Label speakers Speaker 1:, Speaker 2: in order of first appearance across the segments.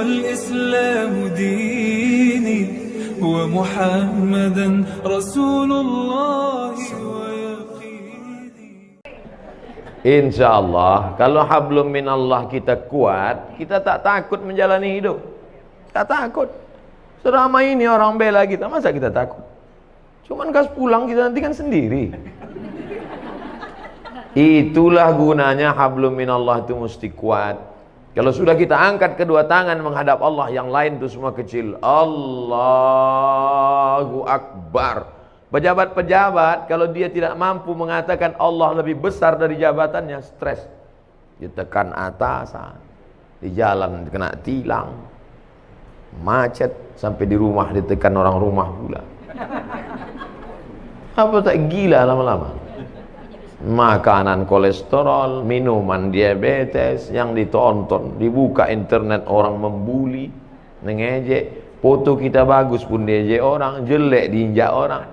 Speaker 1: والإسلام ديني ومحمدا رسول الله ويقيني.
Speaker 2: Insya Allah, kalau hablum minallah kita kuat, kita tak takut menjalani hidup. Tak takut. Selama ini orang bela kita, masa kita takut? Cuman kas pulang kita nanti kan sendiri. Itulah gunanya hablum minallah itu mesti kuat. Kalau sudah kita angkat kedua tangan menghadap Allah, yang lain itu semua kecil. Allahu Akbar. Pejabat-pejabat kalau dia tidak mampu mengatakan Allah lebih besar dari jabatannya, stres. Ditekan atasan, di jalan kena tilang, macet, sampai di rumah ditekan orang rumah pula. Apa tak gila lama-lama? Makanan kolesterol, minuman diabetes yang ditonton, dibuka internet orang membuli, mengejek, foto kita bagus pun diejek orang, jelek diinjak orang.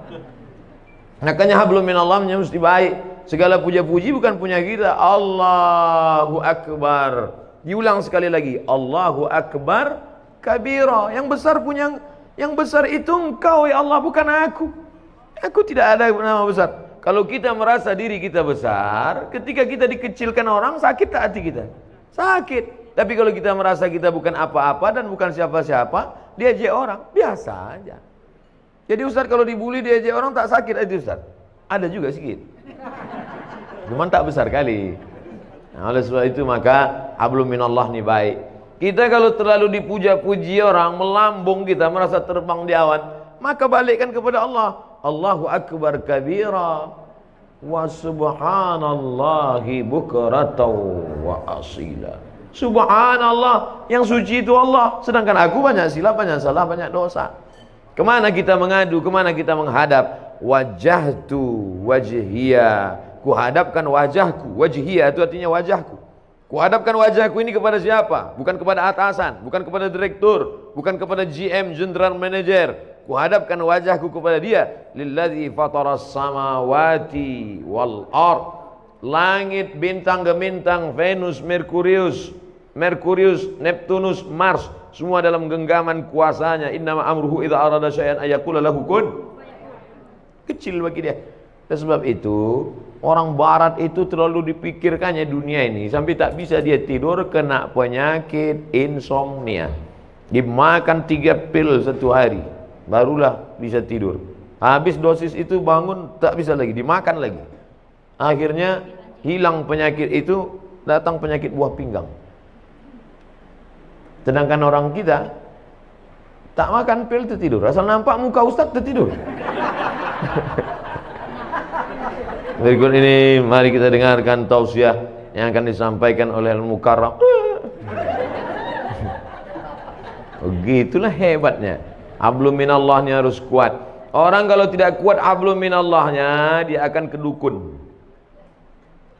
Speaker 2: Makanya hablum minallah mesti baik. Segala puja-puji bukan punya kita. Allahu Akbar. Diulang sekali lagi, Allahu Akbar kabira. Yang besar punya, yang besar itu Engkau ya Allah, bukan aku. Aku tidak ada nama besar. Kalau kita merasa diri kita besar, ketika kita dikecilkan orang, sakit tak hati kita? Sakit. Tapi kalau kita merasa kita bukan apa-apa dan bukan siapa-siapa, diejek orang, biasa aja. Jadi Ustaz kalau dibully diejek orang tak sakit itu Ustaz? Ada juga sedikit. Cuman tak besar kali. Nah, oleh sebab itu maka hablum minallah ni baik. Kita kalau terlalu dipuja-puji orang, melambung kita merasa terbang di awan, maka balikkan kepada Allah. Allahu Akbar kabira wa subhanallahi bukratan wa asila. Subhanallah, yang suci itu Allah, sedangkan aku banyak silap, banyak salah, banyak dosa. Kemana kita mengadu, kemana kita menghadap? Wajahtu wajhiya, kuhadapkan wajahku. Wajhiya itu artinya wajahku. Kuhadapkan wajahku ini kepada siapa? Bukan kepada atasan, bukan kepada direktur, bukan kepada GM, general manager. Kuhadapkan wajahku kepada dia. Lilladzi fataras samawati wal ard. Langit, bintang gemintang, Venus, Merkurius, Neptunus, Mars, semua dalam genggaman kuasanya. Innama amruhu idza arada syai'an ayaqula lahu kun. Kecil bagi dia. Dan sebab itu orang barat itu terlalu dipikirkannya dunia ini sampai tak bisa dia tidur, kena penyakit insomnia. Dimakan 3 pil satu hari barulah bisa tidur. Habis dosis itu bangun tak bisa lagi, dimakan lagi. Akhirnya hilang penyakit itu, datang penyakit buah pinggang. Sedangkan orang kita tak makan pil tertidur, asal nampak muka ustaz tertidur. Berikut ini mari kita dengarkan tausiah yang akan disampaikan oleh Al-Mukarram. Begitulah hebatnya. Hablum minallah ni harus kuat. Orang kalau tidak kuat hablum minallahnya, dia akan kedukun.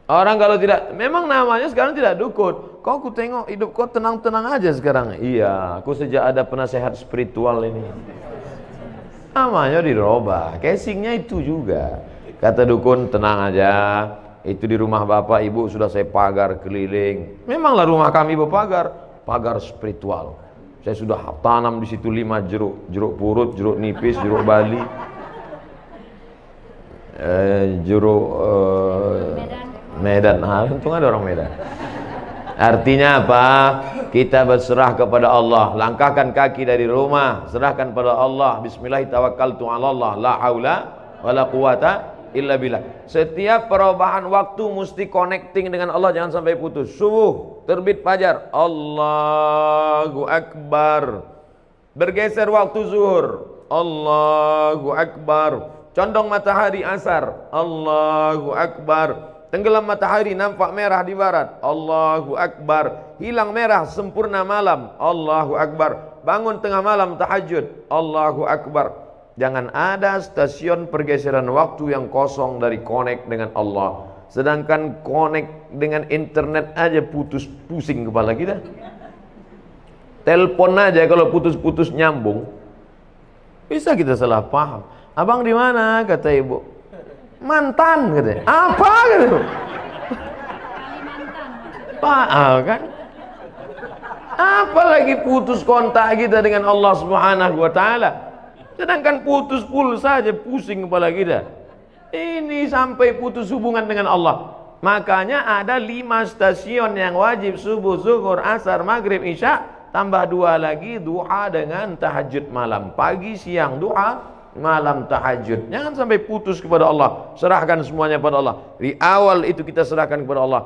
Speaker 2: Orang kalau tidak, memang namanya sekarang tidak dukun. Kau aku tengok hidup kau tenang-tenang aja sekarang. Iya, aku sejak ada penasehat spiritual ini. Namanya dirubah, casingnya itu juga. Kata dukun, tenang aja, itu di rumah bapak ibu sudah saya pagar keliling. Memanglah rumah kami berpagar, pagar spiritual. Saya sudah tanam di situ 5 jeruk, jeruk purut, jeruk nipis, jeruk bali, jeruk Medan. Untung ada orang Medan. Artinya apa? Kita berserah kepada Allah. Langkahkan kaki dari rumah, serahkan pada Allah. Bismillah tawakkaltu 'ala Allah, la haula wala quwata illa billah. Setiap perubahan waktu mesti connecting dengan Allah, jangan sampai putus. Subuh, terbit fajar, Allahu Akbar. Bergeser waktu zuhur, Allahu Akbar. Condong matahari asar, Allahu Akbar. Tenggelam matahari nampak merah di barat, Allahu Akbar. Hilang merah sempurna malam, Allahu Akbar. Bangun tengah malam tahajud, Allahu Akbar. Jangan ada stasiun pergeseran waktu yang kosong dari connect dengan Allah. Sedangkan connect dengan internet aja putus, pusing kepala kita. Telepon aja kalau putus-putus nyambung, bisa kita salah paham. Abang di mana? Kata ibu. Mantan katanya. Apa kata ibu? Pak, kan? Apalagi putus kontak kita dengan Allah Subhanahu wa taala. Sedangkan putus pulsa saja pusing kepala kita. Ini sampai putus hubungan dengan Allah. Makanya ada 5 stasiun yang wajib: subuh, zuhur, asar, maghrib, isya, tambah 2 lagi duha dengan tahajud malam. Pagi, siang duha, malam tahajud. Jangan sampai putus kepada Allah. Serahkan semuanya pada Allah. Di awal itu kita serahkan kepada Allah.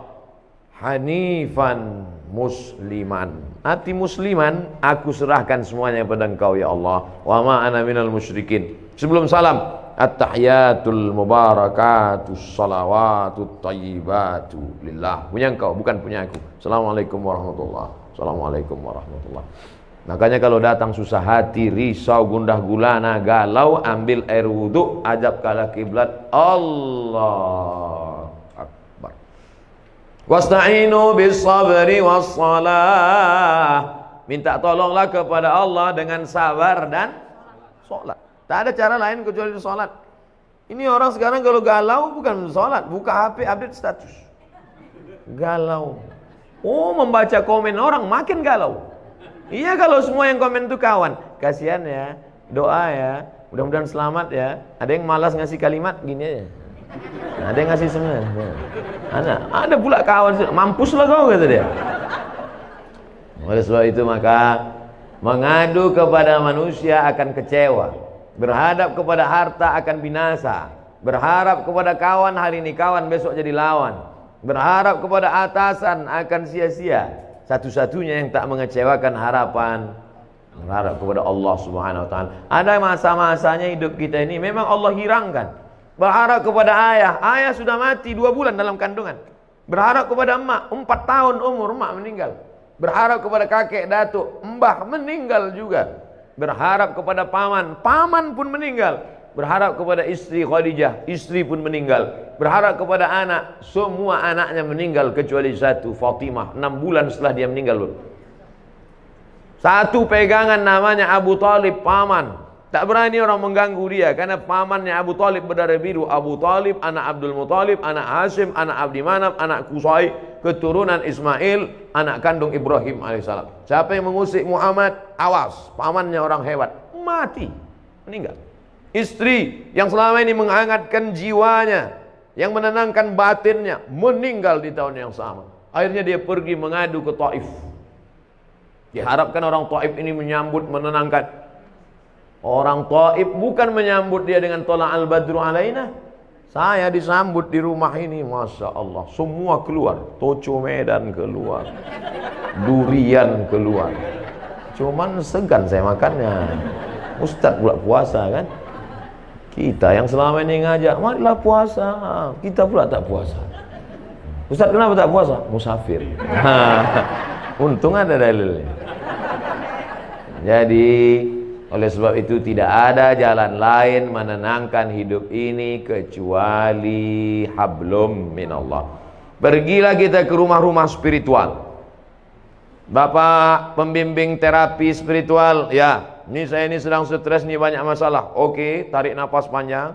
Speaker 2: Hanifan musliman, hati musliman, aku serahkan semuanya kepada Engkau ya Allah. Wa ma ana minal musyrikin. Sebelum salam, at-tahiyatul mubarakatus salawatut thayyibatu lillah. Punya Engkau, bukan punya aku. Assalamualaikum warahmatullahi. Assalamualaikum warahmatullahi. Makanya kalau datang susah hati, risau, gundah gulana, galau, ambil air wudu, ajab ke kiblat. Allah wasta'inu bis sabri was salah. Minta tolonglah kepada Allah dengan sabar dan salat. Tak ada cara lain kecuali salat. Ini orang sekarang kalau galau bukan salat, buka HP update status. Galau. Oh, membaca komen orang makin galau. Iya, kalau semua yang komen itu kawan. Kasihan ya, doa ya, mudah-mudahan selamat ya. Ada yang malas ngasih kalimat gini aja. Ada yang ngasih sebenarnya. Ada pula kawan, mampuslah kau, kata dia. Oleh sebab itu maka mengadu kepada manusia akan kecewa, berhadap kepada harta akan binasa, berharap kepada kawan hari ini kawan, besok jadi lawan, berharap kepada atasan akan sia-sia. Satu-satunya yang tak mengecewakan harapan, berharap kepada Allah Subhanahu wa taala. Ada masa-masanya hidup kita ini memang Allah hirangkan. Berharap kepada ayah, ayah sudah mati 2 bulan dalam kandungan. Berharap kepada emak, 4 tahun umur emak meninggal. Berharap kepada kakek datuk, mbah meninggal juga. Berharap kepada paman, paman pun meninggal. Berharap kepada istri Khadijah, istri pun meninggal. Berharap kepada anak, semua anaknya meninggal kecuali 1, Fatimah, 6 bulan setelah dia meninggal. Satu pegangan namanya Abu Talib, paman. Tak berani orang mengganggu dia karena pamannya Abu Talib berdarah biru. Abu Talib anak Abdul Muthalib, anak Hashim, anak Abdi Manaf, anak Qusay, keturunan Ismail, anak kandung Ibrahim alaihissalam. Siapa yang mengusik Muhammad, awas, pamannya orang hebat, mati, meninggal. Istri yang selama ini menghangatkan jiwanya, yang menenangkan batinnya, meninggal di tahun yang sama. Akhirnya dia pergi mengadu ke Taif. Diharapkan orang Taif ini menyambut, menenangkan. Orang Taif bukan menyambut dia dengan tola al-badru alaina. Saya disambut di rumah ini, Masya Allah, semua keluar. Toco Medan keluar, durian keluar. Cuman segan saya makannya. Ustadz pula puasa kan. Kita yang selama ini ngajak, marilah puasa, kita pula tak puasa. Ustadz kenapa tak puasa? Musafir. Untung ada dalilnya. Jadi oleh sebab itu tidak ada jalan lain menenangkan hidup ini kecuali hablum minallah. Pergilah kita ke rumah-rumah spiritual. Bapak pembimbing terapi spiritual, ya, ini saya ini sedang stres nih, banyak masalah. Oke, tarik nafas panjang.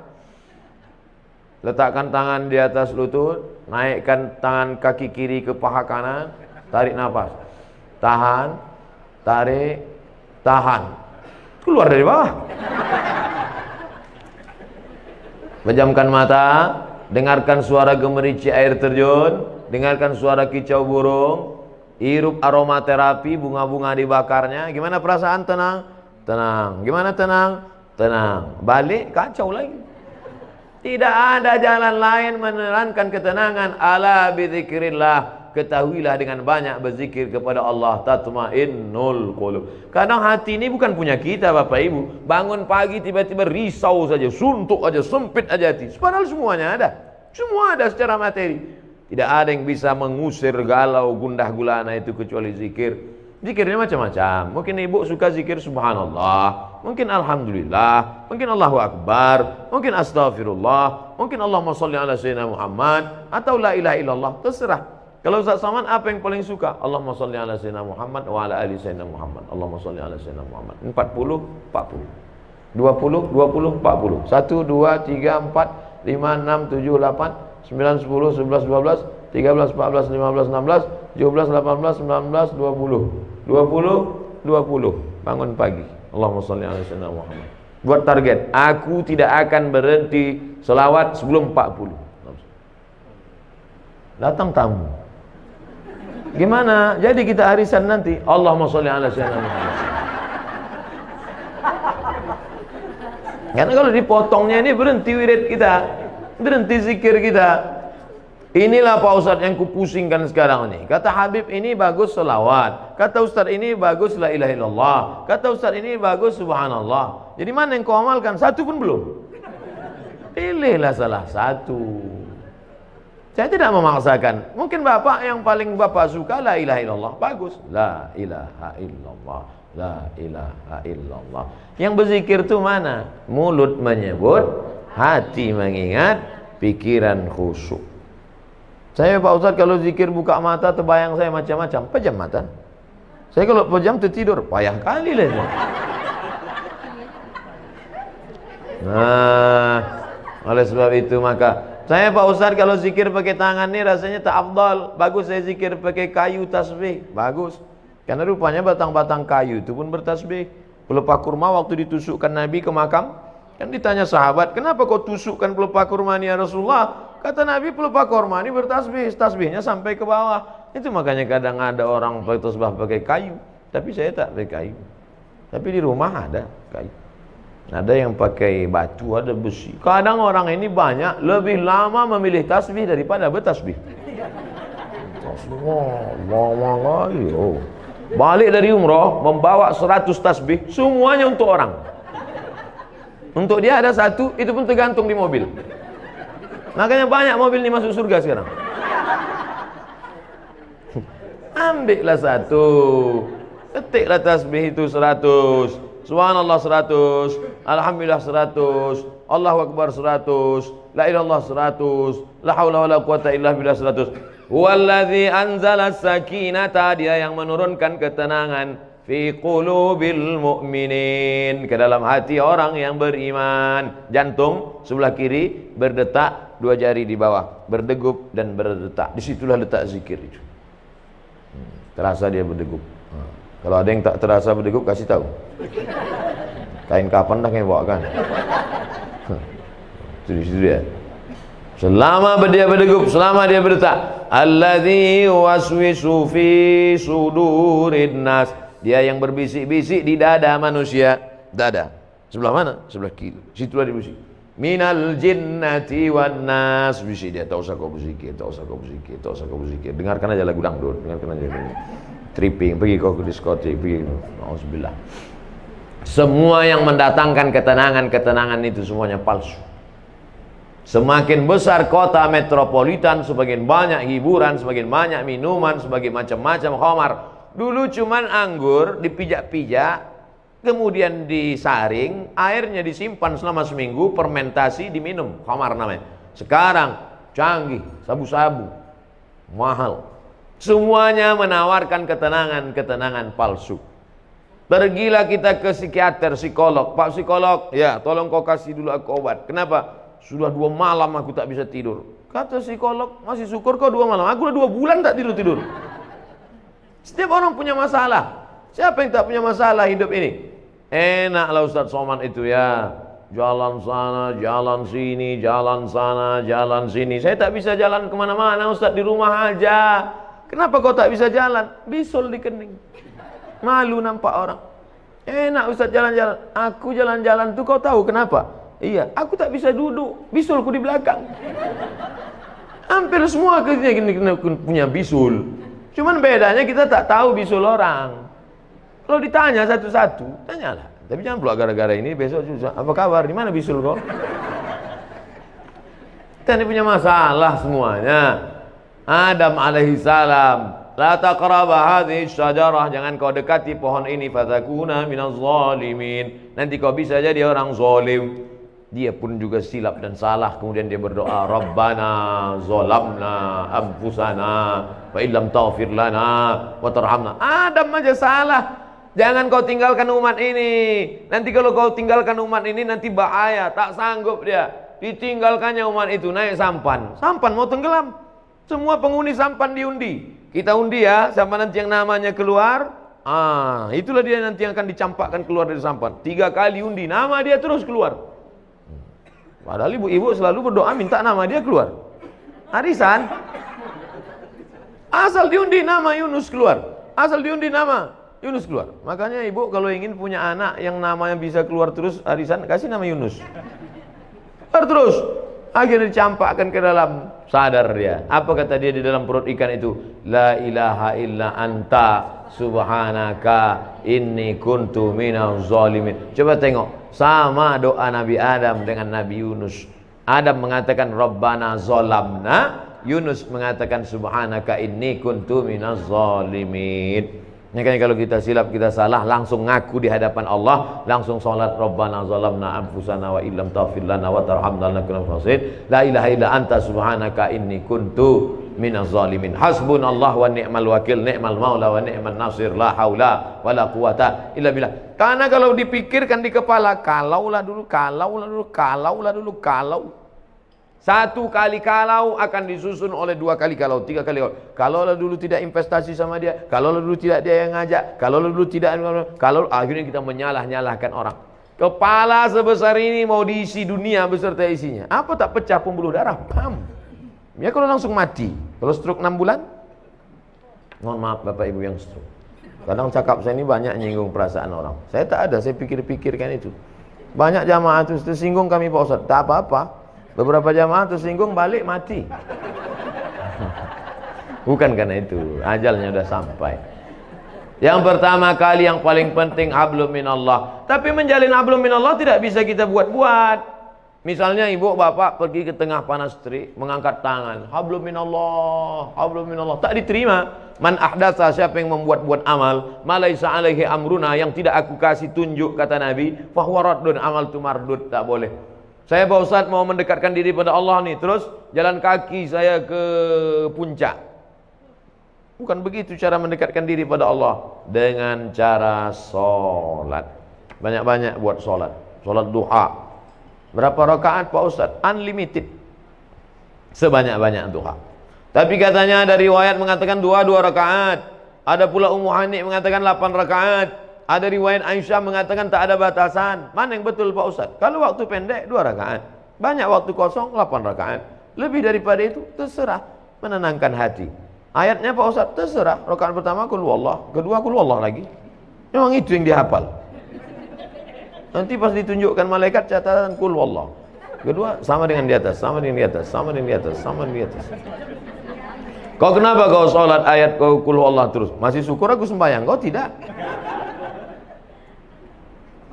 Speaker 2: Letakkan tangan di atas lutut, naikkan tangan kaki kiri ke paha kanan, tarik nafas. Tahan, tarik, tahan. Keluar dari bawah. Pejamkan mata, dengarkan suara gemericik air terjun, dengarkan suara kicau burung, hirup aromaterapi, bunga-bunga dibakarnya. Gimana perasaan? Tenang, tenang. Gimana tenang? Tenang. Balik kacau lagi. Tidak ada jalan lain menerangkan ketenangan. Ala bidzikrillah. Ketahuilah dengan banyak berzikir kepada Allah tatmainnul qulub. Kadang hati ini bukan punya kita Bapak Ibu. Bangun pagi tiba-tiba risau saja, suntuk aja, sempit aja hati. Padahal semuanya ada. Semua ada secara materi. Tidak ada yang bisa mengusir galau, gundah gulana itu kecuali zikir. Zikirnya macam-macam. Mungkin ibu suka zikir subhanallah, mungkin alhamdulillah, mungkin Allahu akbar, mungkin astaghfirullah, mungkin Allahumma sholli ala sayyidina Muhammad, atau la ilaha illallah, terserah. Kalau Ustaz Saman apa yang paling suka? Allahumma sholli ala sayyidina Muhammad wa ala ali sayyidina Muhammad. Allahumma sholli ala sayyidina Muhammad. 40, 40. 20, 20, 40. 1, 2, 3, 4, 5, 6, 7, 8, 9, 10, 11, 12, 13, 14, 15, 16, 17, 18, 19, 20. 20, 20. Bangun pagi. Allahumma sholli ala sayyidina Muhammad. Buat target, aku tidak akan berhenti selawat sebelum 40. Datang tamu. Gimana? Jadi kita arisan nanti. Allahumma sholli ala sayyidina Muhammad. Karena kalau dipotongnya ini berhenti wirid kita, berhenti zikir kita. Inilah Pak Ustadz yang kupusingkan sekarang ini. Kata Habib ini bagus selawat. Kata Ustadz ini bagus la ilaha illallah. Kata Ustadz ini bagus subhanallah. Jadi mana yang kau amalkan? Satu pun belum. Pilihlah salah satu. Saya tidak memaksakan. Mungkin bapak yang paling bapak suka la ilaha illallah. Bagus. La ilaha illallah. La ilaha illallah. Yang berzikir itu mana? Mulut menyebut, hati mengingat, pikiran khusyuk. Saya Pak Ustadz kalau zikir buka mata terbayang saya macam-macam. Pejam mata. Saya kalau pejam tertidur, payah kali lah. Nah, oleh sebab itu maka saya Pak Ustadz kalau zikir pakai tangan ini rasanya tak afdal. Bagus saya zikir pakai kayu tasbih. Bagus. Karena rupanya batang-batang kayu itu pun bertasbih. Pelepah kurma waktu ditusukkan Nabi ke makam, kan ditanya sahabat, kenapa kau tusukkan pelepah kurma ini ya Rasulullah? Kata Nabi, pelepah kurma ini bertasbih, tasbihnya sampai ke bawah. Itu makanya kadang ada orang pakai tasbih pakai kayu, tapi saya tak pakai kayu. Tapi di rumah ada kayu. Ada yang pakai batu, ada besi. Kadang orang ini banyak lebih lama memilih tasbih daripada bertasbih. Allah. Balik dari umroh membawa 100 tasbih, semuanya untuk orang. Untuk dia ada satu, itu pun tergantung di mobil. Makanya banyak mobil ini masuk surga sekarang. Ambillah satu, ketiklah tasbih itu 100, subhanallah 100, alhamdulillah 100, Allahu akbar 100, la ilallah 100, la haula wala quwata illa billah 100. Walladzi anzala sakinata, dia yang menurunkan ketenangan fi qulubil mu'minin, ke dalam hati orang yang beriman. Jantung sebelah kiri berdetak, dua jari di bawah berdegup dan berdetak. Disitulah letak zikir itu. Terasa dia berdegup. Kalau ada yang tak terasa berdegup, kasih tahu. Kain kapan dah yang bawa kan? Itu di situ dia. Selama dia berdegup, selama dia berdetak, alladzi waswisu fi sudurin nas, dia yang berbisik-bisik di dada manusia. Dada sebelah mana? Sebelah kiri. Situlah dia berbisik. Minal jinnati wan nas, bisik dia. Tak usah kau berzikir, tak usah kau berzikir, tak usah kau berzikir. Dengarkan aja lagu dangdut, dengarkan aja tripping, pergi kau ke diskotik, pergi. Auzubillah. Semua yang mendatangkan ketenangan itu semuanya palsu. Semakin besar kota metropolitan, semakin banyak hiburan, semakin banyak minuman, semakin macam-macam khamar. Dulu cuman anggur dipijak-pijak, kemudian disaring, airnya disimpan selama seminggu, fermentasi, diminum, khamar namanya. Sekarang canggih, sabu-sabu, mahal. Semuanya menawarkan ketenangan palsu. Pergilah kita ke psikiater, psikolog. Pak psikolog, ya tolong kau kasih dulu aku obat. Kenapa? Sudah 2 malam aku tak bisa tidur. Kata psikolog, masih syukur kau 2 malam. Aku udah 2 bulan tak tidur. Setiap orang punya masalah. Siapa yang tak punya masalah hidup ini? Enaklah Ustaz Somad itu ya. Jalan sana, jalan sini, jalan sana, jalan sini. Saya tak bisa jalan kemana-mana Ustaz, di rumah aja. Kenapa kau tak bisa jalan? Bisul di kening. Malu nampak orang. Enak Ustaz jalan-jalan. Aku jalan-jalan tuh kau tahu kenapa? Iya, aku tak bisa duduk, bisulku di belakang. Hampir semua kita punya bisul. Cuman bedanya kita tak tahu bisul orang. Kalau ditanya satu-satu, tanyalah. Tapi jangan pula gara-gara ini besok susah. Apa kabar? Di mana bisul kau? Kita ini punya masalah semuanya. Adam alaihissalam, la taqraba hadhihi syajarah, jangan kau dekati pohon ini, fatakuna minaz zalimin. Nanti kau bisa jadi orang zalim. Dia pun juga silap dan salah, kemudian dia berdoa, Rabbana zalamna anfusana wa illam taghfir lana wa tarhamna. Adam aja salah. Jangan kau tinggalkan umat ini. Nanti kalau kau tinggalkan umat ini nanti bahaya, tak sanggup dia. Ditinggalkannya umat itu, naik sampan. Sampan mau tenggelam. Semua penghuni sampan diundi. Kita undi ya, sampai nanti yang namanya keluar, itulah dia nanti yang akan dicampakkan keluar dari sampan. 3 kali undi, nama dia terus keluar. Padahal ibu-ibu selalu berdoa minta nama dia keluar. Arisan, asal diundi nama Yunus keluar. Asal diundi nama Yunus keluar. Makanya ibu kalau ingin punya anak yang namanya bisa keluar terus arisan, kasih nama Yunus. Keluar terus. Akhirnya dicampakkan ke dalam, sadar dia. Apa kata dia di dalam perut ikan itu? La ilaha illa anta subhanaka inni kuntu minaz zalimin. Coba tengok, sama doa Nabi Adam dengan Nabi Yunus. Adam mengatakan Rabbana zolamna, Yunus mengatakan subhanaka inni kuntu minaz zalimin. Makanya kalau kita silap, kita salah, langsung ngaku di hadapan Allah, langsung sholat Rabbana zalamna anfusana wa illam taghfir lana wa tarhamna lanakunanna minal khasirin. La ilaha illa anta subhanaka inni kuntu minaz zalimin. Hasbunallah wa ni'mal wakil, ni'mal maula wa ni'man nasir, la haula wa la quwata illa billah. Karena kalau dipikirkan di kepala, kalaulah dulu, kalau 1 kali kalau akan disusun oleh 2 kali kalau, 3 kali kalau. Kalaulah dulu tidak investasi sama dia, kalaulah dulu tidak dia yang ngajak, kalaulah dulu tidak, kalau akhirnya kita menyalah-nyalahkan orang. Kepala sebesar ini mau diisi dunia beserta isinya. Apa tak pecah pembuluh darah? Pam. Ya kalau langsung mati. Kalau stroke 6 bulan? Mohon maaf Bapak Ibu yang stroke. Kadang cakap saya ini banyak nyinggung perasaan orang. Saya tak ada, saya pikir-pikirkan itu. Banyak jamaah itu tersinggung kami Pak Ustaz. Tak apa-apa. Beberapa jamaah tersinggung balik mati. Bukan karena itu, ajalnya sudah sampai. Yang pertama kali yang paling penting hablum minallah. Tapi menjalin hablum minallah tidak bisa kita buat-buat. Misalnya ibu bapak pergi ke tengah panas terik, mengangkat tangan, hablum minallah, hablum minallah, tak diterima. Man ahdatsa, siapa yang membuat-buat amal, malaisa alaihi amruna, yang tidak aku kasih tunjuk, kata Nabi, fahuwa raddun, amal itu mardud, tak boleh. Saya Pak Ustadz mau mendekatkan diri pada Allah nih, terus jalan kaki saya ke puncak. Bukan begitu cara mendekatkan diri pada Allah. Dengan cara sholat. Banyak-banyak buat sholat. Sholat duha. Berapa rakaat Pak Ustadz? Unlimited. Sebanyak-banyak duha. Tapi katanya ada riwayat mengatakan 2 rakaat. Ada pula Ummu Hani mengatakan 8 rakaat. Ada riwayat Aisyah mengatakan tak ada batasan. Mana yang betul Pak Ustaz? Kalau waktu pendek 2 rakaat, banyak waktu kosong 8 rakaat. Lebih daripada itu terserah, menenangkan hati. Ayatnya Pak Ustaz terserah. Rakaat pertama qul huwallah, kedua qul huwallah lagi. Memang itu yang dihafal. Nanti pas ditunjukkan malaikat catatan qul huwallah. Kedua sama dengan di atas, sama dengan di atas, sama dengan di atas, sama dengan di atas. Kau kenapa kau sholat ayat kau qul huwallah terus? Masih syukur aku sembahyang, kau tidak.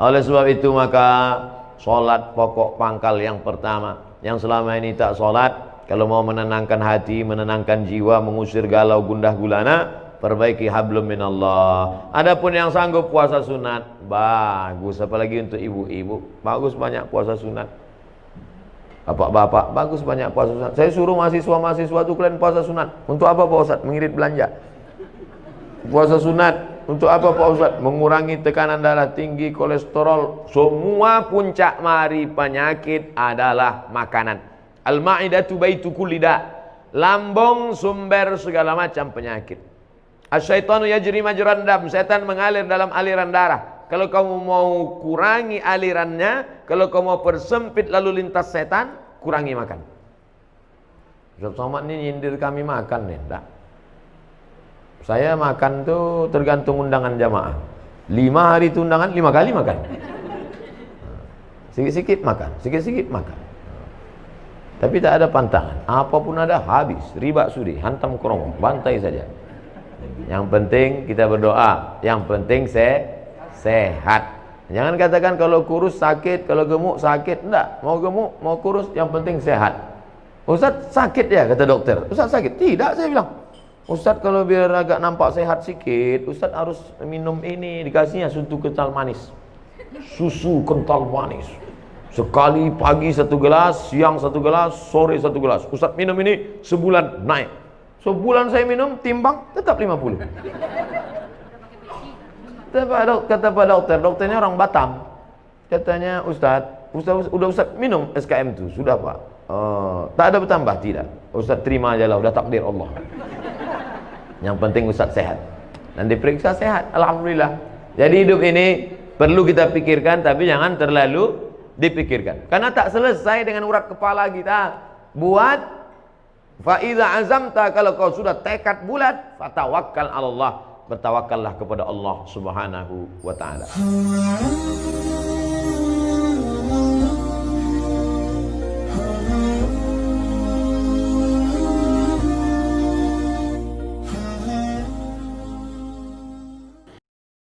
Speaker 2: Oleh sebab itu maka sholat pokok pangkal yang pertama. Yang selama ini tak sholat, kalau mau menenangkan hati, menenangkan jiwa, mengusir galau gundah gulana, perbaiki hablum minallah. Adapun yang sanggup puasa sunat, bagus. Apalagi untuk ibu-ibu, bagus banyak puasa sunat. Bapak-bapak, bagus banyak puasa sunat. Saya suruh mahasiswa-mahasiswa itu kalian puasa sunat. Untuk apa Pak Ustaz? Mengirit belanja. Puasa sunat untuk apa Pak Ustaz? Mengurangi tekanan darah tinggi, kolesterol. Semua puncak mari penyakit adalah makanan. Al-ma'idatu baitu kulli da. Lambung sumber segala macam penyakit. Asyaitanu yajri majran dam. Setan mengalir dalam aliran darah. Kalau kamu mau kurangi alirannya, kalau kamu mau persempit lalu lintas setan, kurangi makan. Ustaz Somad ini nyindir kami makan nih, enggak. Saya makan tuh tergantung undangan jamaah. 5 hari itu undangan, 5 kali makan. Sikit-sikit makan, sikit-sikit makan. Tapi tak ada pantangan. Apapun ada habis. Riba sudi, hantam kerong, bantai saja. Yang penting kita berdoa. Yang penting sehat. Jangan katakan kalau kurus sakit, kalau gemuk sakit. Enggak, mau gemuk, mau kurus, yang penting sehat. Ustaz sakit ya, kata dokter. Ustaz sakit? Tidak, saya bilang. Ustaz kalau biar agak nampak sehat sikit, Ustaz harus minum ini, dikasihnya susu kental manis. Susu kental manis. Sekali pagi 1 gelas, siang 1 gelas, sore 1 gelas. Ustaz minum ini sebulan naik. Sebulan saya minum, timbang tetap 50. Kata Pak Dokter, dokternya orang Batam. Katanya Ustaz udah Ustaz minum SKM itu, sudah Pak. Tak ada bertambah, tidak. Ustaz terima aja lah, udah takdir Allah. Yang penting Ustaz sehat. Dan diperiksa sehat, alhamdulillah. Jadi hidup ini perlu kita pikirkan, tapi jangan terlalu dipikirkan. Karena tak selesai dengan urat kepala kita. Buat fa idza azamta, kalau kau sudah tekad bulat, fatawakkal 'ala Allah. Bertawakallah kepada Allah Subhanahu wa taala.